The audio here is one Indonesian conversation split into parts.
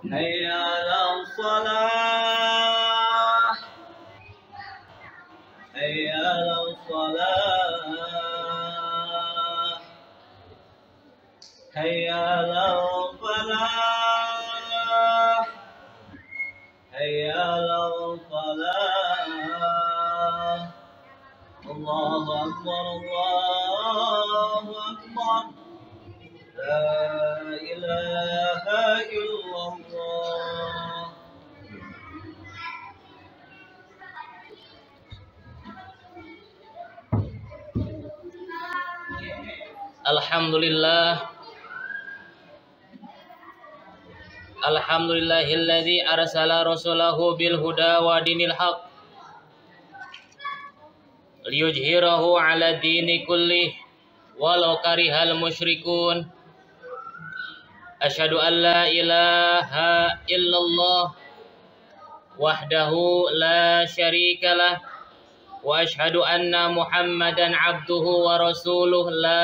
هيا على الصلاة هيا على الصلاة هيا على الفلاح هيا على الفلاح الله أكبر الله أكبر لا إله إلا الله. Alhamdulillahilladzi arsala rasulahu bil huda wa dinil haq liyujhirahu ala dini kullih walau karihal musyrikun. Asyhadu an la ilaha illallah wahdahu la syarikalah wa asyhadu anna Muhammadan abduhu wa rasuluh la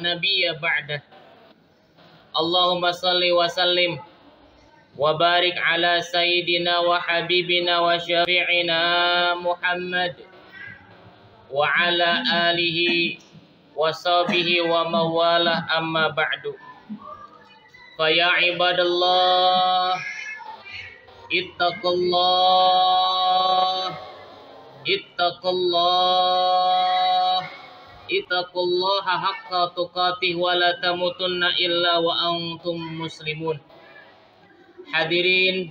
nabiyya ba'dah. Allahumma salli wa sallim wa barik ala sayyidina wa habibina wa syafi'ina Muhammad wa ala alihi wa sahbihi wa mawalah, amma ba'du. Fa ya ibadallah ittaqullaha haqqa tuqatih wa la tamutunna illa wa antum muslimun. Hadirin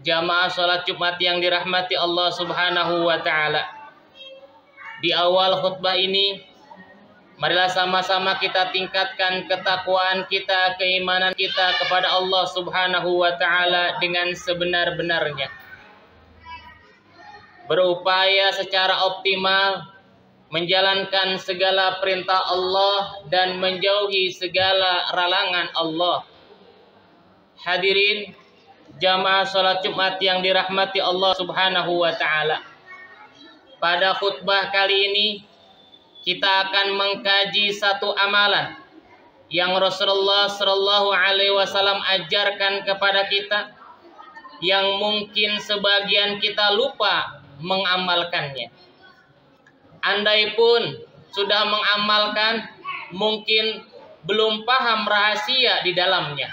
jamaah salat Jumat yang dirahmati Allah Subhanahu wa taala. Di awal khutbah ini, marilah sama-sama kita tingkatkan ketakwaan kita, keimanan kita kepada Allah Subhanahu wa taala dengan sebenar-benarnya. Berupaya secara optimal menjalankan segala perintah Allah dan menjauhi segala larangan Allah. Hadirin jamaah salat Jumat yang dirahmati Allah Subhanahu wa taala. Pada khutbah kali ini kita akan mengkaji satu amalan yang Rasulullah Shallallahu alaihi wasallam ajarkan kepada kita, yang mungkin sebagian kita lupa mengamalkannya. Andaipun sudah mengamalkan, mungkin belum paham rahasia di dalamnya.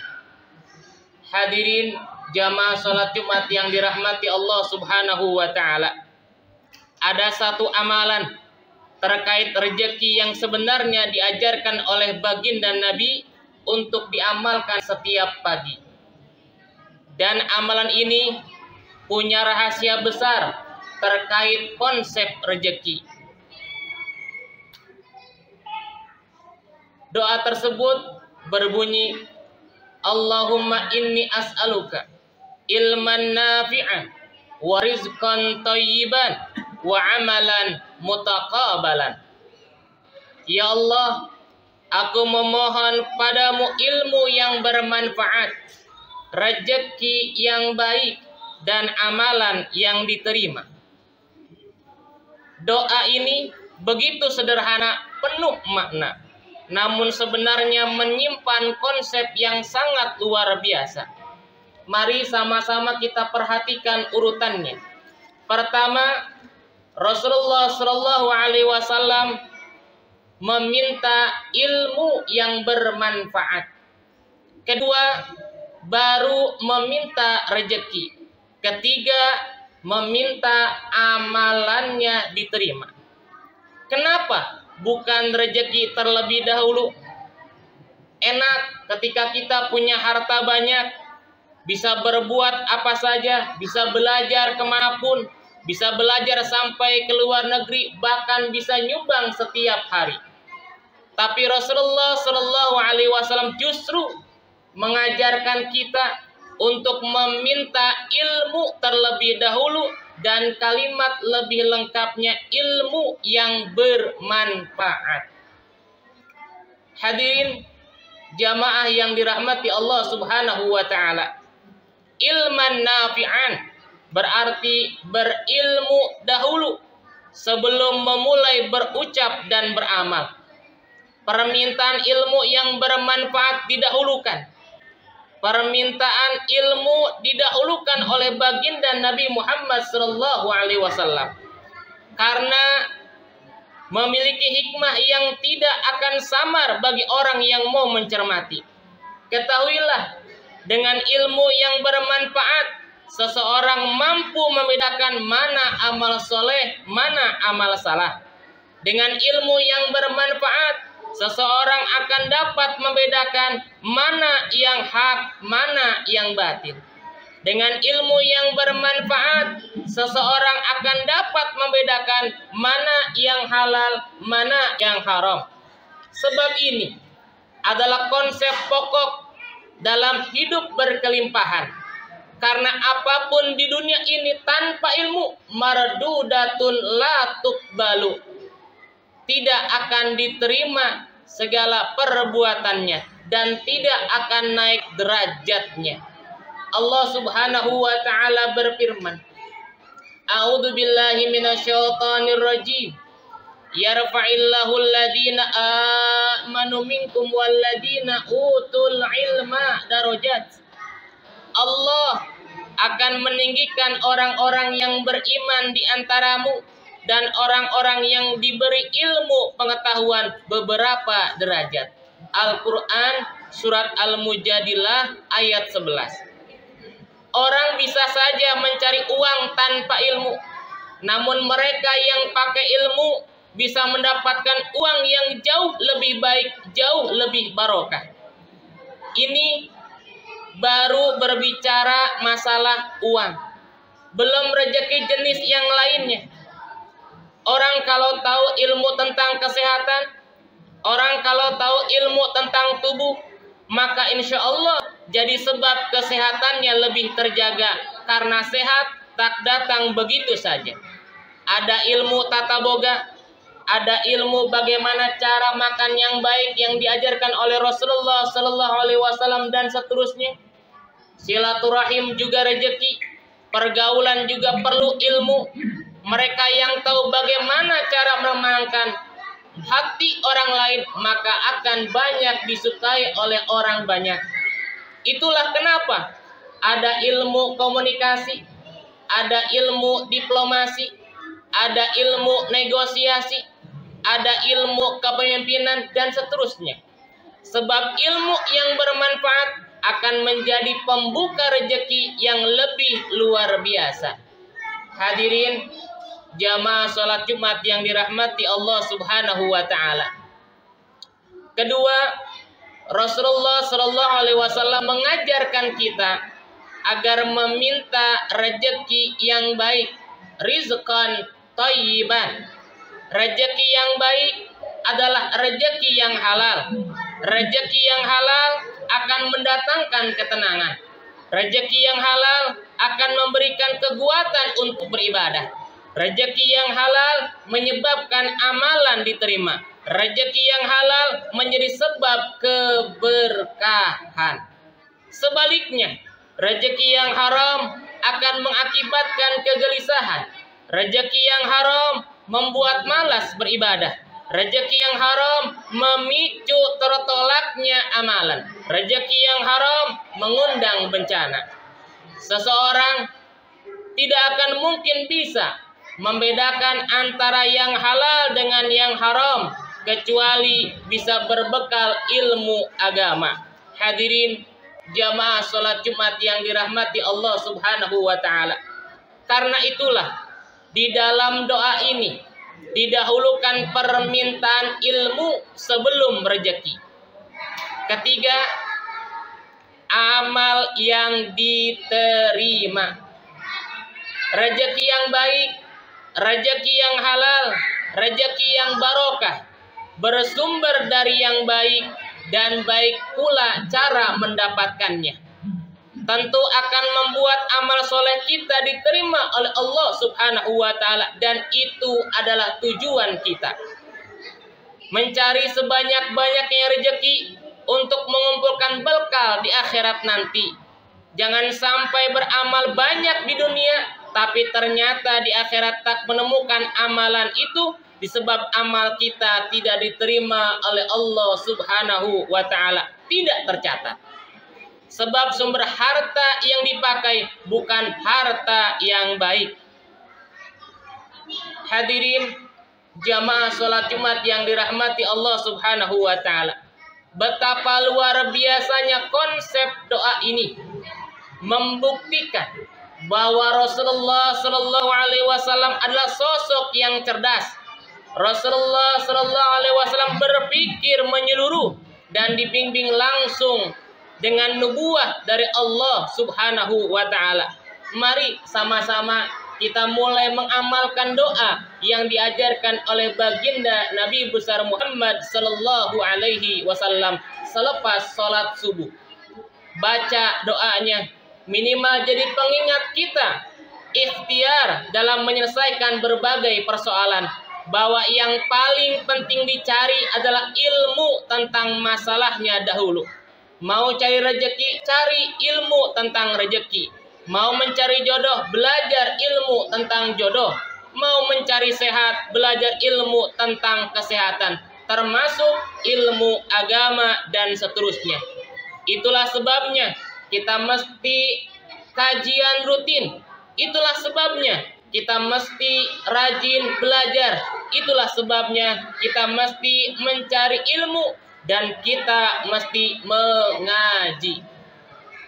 Hadirin jamaah salat Jumat yang dirahmati Allah Subhanahu wa taala. Ada satu amalan terkait rezeki yang sebenarnya diajarkan oleh baginda Nabi untuk diamalkan setiap pagi. Dan amalan ini punya rahasia besar terkait konsep rezeki. Doa tersebut berbunyi, Allahumma inni as'aluka ilman nafi'an wa rizqan thayyiban wa amalan mutaqabalan. Ya Allah, aku memohon padamu ilmu yang bermanfaat, rezeki yang baik, dan amalan yang diterima. Doa ini begitu sederhana, penuh makna, namun sebenarnya menyimpan konsep yang sangat luar biasa. Mari sama-sama kita perhatikan urutannya. Pertama, Rasulullah Shallallahu alaihi wasallam meminta ilmu yang bermanfaat. Kedua, baru meminta rezeki. Ketiga, meminta amalannya diterima. Kenapa bukan rezeki terlebih dahulu? Enak ketika kita punya harta banyak, bisa berbuat apa saja, bisa belajar kemanapun, bisa belajar sampai ke luar negeri, bahkan bisa nyumbang setiap hari. Tapi Rasulullah Shallallahu alaihi wasallam justru mengajarkan kita untuk meminta ilmu terlebih dahulu, dan kalimat lebih lengkapnya ilmu yang bermanfaat. Hadirin jamaah yang dirahmati Allah Subhanahu wa taala. Ilman nafi'an berarti berilmu dahulu sebelum memulai berucap dan beramal. Permintaan ilmu yang bermanfaat didahulukan. permintaan ilmu didahulukan oleh baginda Nabi Muhammad SAW karena memiliki hikmah yang tidak akan samar bagi orang yang mau mencermati. Ketahuilah, dengan ilmu yang bermanfaat, seseorang mampu membedakan mana amal soleh, mana amal salah. Dengan ilmu yang bermanfaat, seseorang akan dapat membedakan mana yang hak, mana yang batil. Dengan ilmu yang bermanfaat, seseorang akan dapat membedakan mana yang halal, mana yang haram. Sebab ini adalah konsep pokok dalam hidup berkelimpahan. Karena apapun di dunia ini tanpa ilmu, mardudatun la tuqbalu, tidak akan diterima segala perbuatannya dan tidak akan naik derajatnya. Allah Subhanahu wa taala berfirman, A'udzu billahi minasyaitonir rajim. Yarfa'illahu alladhina amanu minkum walladhina utul ilma darajat. Allah akan meninggikan orang-orang yang beriman di antaramu dan orang-orang yang diberi ilmu pengetahuan beberapa derajat. Al-Quran surat Al-Mujadilah ayat 11. Orang bisa saja mencari uang tanpa ilmu, namun mereka yang pakai ilmu bisa mendapatkan uang yang jauh lebih baik, jauh lebih barokah. Ini baru berbicara masalah uang, belum rezeki jenis yang lainnya. Orang kalau tahu ilmu tentang kesehatan, orang kalau tahu ilmu tentang tubuh, maka insya Allah jadi sebab kesehatannya lebih terjaga. Karena sehat tak datang begitu saja. Ada ilmu tata boga, ada ilmu bagaimana cara makan yang baik yang diajarkan oleh Rasulullah SAW dan seterusnya. Silaturahim juga rezeki, pergaulan juga perlu ilmu. Mereka yang tahu bagaimana cara memenangkan hati orang lain, maka akan banyak disukai oleh orang banyak. Itulah kenapa ada ilmu komunikasi, ada ilmu diplomasi, ada ilmu negosiasi, ada ilmu kepemimpinan dan seterusnya. Sebab ilmu yang bermanfaat akan menjadi pembuka rezeki yang lebih luar biasa. Hadirin jamaah salat Jumat yang dirahmati Allah Subhanahu wa taala. Kedua, Rasulullah SAW mengajarkan kita agar meminta rezeki yang baik, rizqan thayyiban. Rezeki yang baik adalah rezeki yang halal. Rezeki yang halal akan mendatangkan ketenangan. Rezeki yang halal akan memberikan kekuatan untuk beribadah. Rezeki yang halal menyebabkan amalan diterima. Rezeki yang halal menjadi sebab keberkahan. Sebaliknya, rezeki yang haram akan mengakibatkan kegelisahan. Rezeki yang haram membuat malas beribadah. Rezeki yang haram memicu tertolaknya amalan. Rezeki yang haram mengundang bencana. Seseorang tidak akan mungkin bisa membedakan antara yang halal dengan yang haram kecuali bisa berbekal ilmu agama. Hadirin jamaah salat Jumat yang dirahmati Allah Subhanahu wa taala. Karena itulah di dalam doa ini didahulukan permintaan ilmu sebelum rezeki. Ketiga, amal yang diterima. Rezeki yang baik, rezeki yang halal, rezeki yang barokah bersumber dari yang baik, dan baik pula cara mendapatkannya. Tentu akan membuat amal soleh kita diterima oleh Allah Subhanahu wa ta'ala, dan itu adalah tujuan kita. Mencari sebanyak-banyaknya rezeki untuk mengumpulkan bekal di akhirat nanti. Jangan sampai beramal banyak di dunia tapi ternyata di akhirat tak menemukan amalan itu disebab amal kita tidak diterima oleh Allah Subhanahu wa ta'ala, tidak tercatat. Sebab sumber harta yang dipakai bukan harta yang baik. Hadirin jamaah sholat Jumat yang dirahmati Allah Subhanahu wa ta'ala. Betapa luar biasanya konsep doa ini membuktikan bahwa Rasulullah Shallallahu Alaihi Wasallam adalah sosok yang cerdas. Rasulullah Shallallahu Alaihi Wasallam berpikir menyeluruh dan dibimbing langsung dengan nubuah dari Allah Subhanahu wa ta'ala. Mari sama-sama kita mulai mengamalkan doa yang diajarkan oleh baginda Nabi besar Muhammad Sallallahu Alaihi Wasallam selepas sholat subuh. Baca doanya, minimal jadi pengingat kita ikhtiar dalam menyelesaikan berbagai persoalan. Bahwa yang paling penting dicari adalah ilmu tentang masalahnya dahulu. Mau cari rezeki, cari ilmu tentang rezeki. Mau mencari jodoh, belajar ilmu tentang jodoh. Mau mencari sehat, belajar ilmu tentang kesehatan, termasuk ilmu agama dan seterusnya. Itulah sebabnya kita mesti kajian rutin. Itulah sebabnya kita mesti rajin belajar. Itulah sebabnya kita mesti mencari ilmu dan kita mesti mengaji.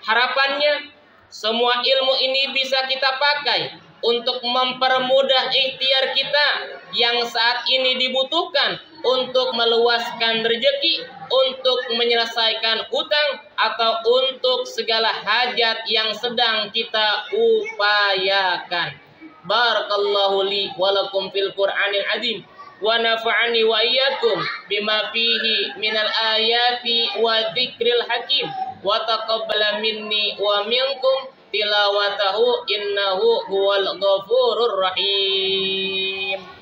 Harapannya semua ilmu ini bisa kita pakai untuk mempermudah ikhtiar kita yang saat ini dibutuhkan untuk meluaskan rezeki, untuk menyelesaikan hutang, atau untuk segala hajat yang sedang kita upayakan. Barakallahu li wa lakum fil Qur'anil azim wa nafa'ani wa iyyakum bima fihi minal ayati wa dzikril hakim wa taqabbala minni wa minkum tilawatahu innahu huwal ghafurur rahim.